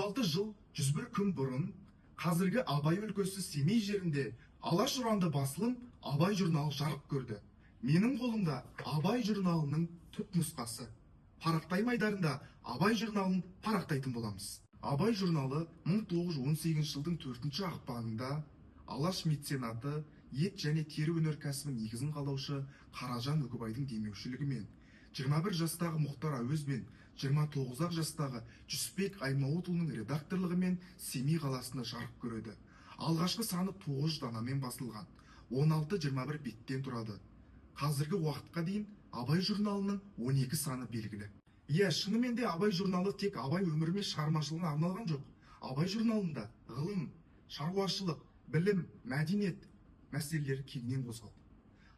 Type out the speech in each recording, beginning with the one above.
106 жыл 101 күн бұрын қазіргі Абай өлкесі Семей жерінде Алаш ұранды басылым Абай журналы жарық көрді. Менің қолымда Абай журналының түпнұсқасы. Парақтай майдарында Абай журналын парақтайтын боламыз. Абай журналы 1918 жылдың 4 ақпанында Алаш меценаты, ет және тері өнеркәсібінің негізін қалаушы Қаражан Үкібайдың демеушілігімен 21 жастағы Мұхтар Әуез бен 29 жастағы Жүсіпбек Аймауытұлының редакторлығымен Семей қаласында жарық көреді. Алғашқы саны 9 данамен басылған, 16-21 беттен тұрады. Қазіргі уақытқа дейін Абай журналының 12 саны белгілі. Шынымен де Абай журналы тек Абай өмірі мен шығармашылығына арналған жоқ. Абай журналында ғылым, шаруашылық, білім, мәдениет мәселелері кеңінен қозғалды.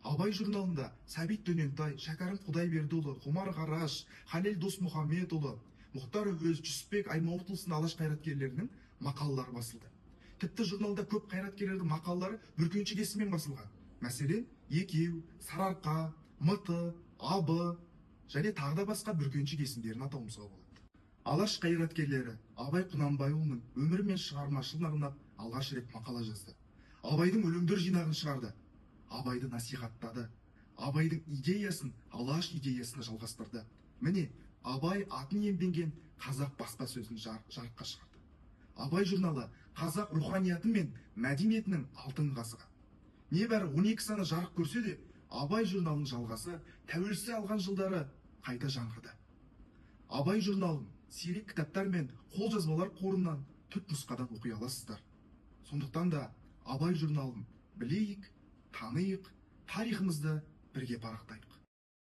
Абай журналында Сәбит Дөнентай, Шәкәрім Құдайбердіұлы, Ғұмар Қараш, Халел Досмұхамедұлы, Мұхтар Әуез, Жүсіпбек Аймауытұлы сынды алаш қайраткерлерінің мақалалары басылды. Тіпті журналда көп қайраткерлердің мақалалары бүркеншік есіммен басылған. Мәселен, Екеу, Сарыарқа, Мыты, Абы және тағы да басқа бүркеншік есімдерін атауымызға болады. Алаш қайраткерлері Абай Құнанбайұлының өмірі мен шығармашылығына арнап алғаш рет мақала жазды. Абайдың өлеңдер жинағын шығарды. Абайды насихаттады. Абайдың идеясын алаш идеясына жалғастырды. Міне, Абай атын иемденген қазақ баспасөзін жарыққа шығарды. Абай журналы қазақ руханияты мен мәдениетінің алтын қазығы. Небәрі 12 саны жарық көрсе де, Абай журналының жалғасы тәуелсіздік алған жылдары қайта жаңғырды. Абай журналын сирек кітаптар мен қолжазбалар қорынан түпнұсқадан оқи аласыздар. Сондықтан да Абай журналын білейік, танайық, тарихымызды бірге парақтайық.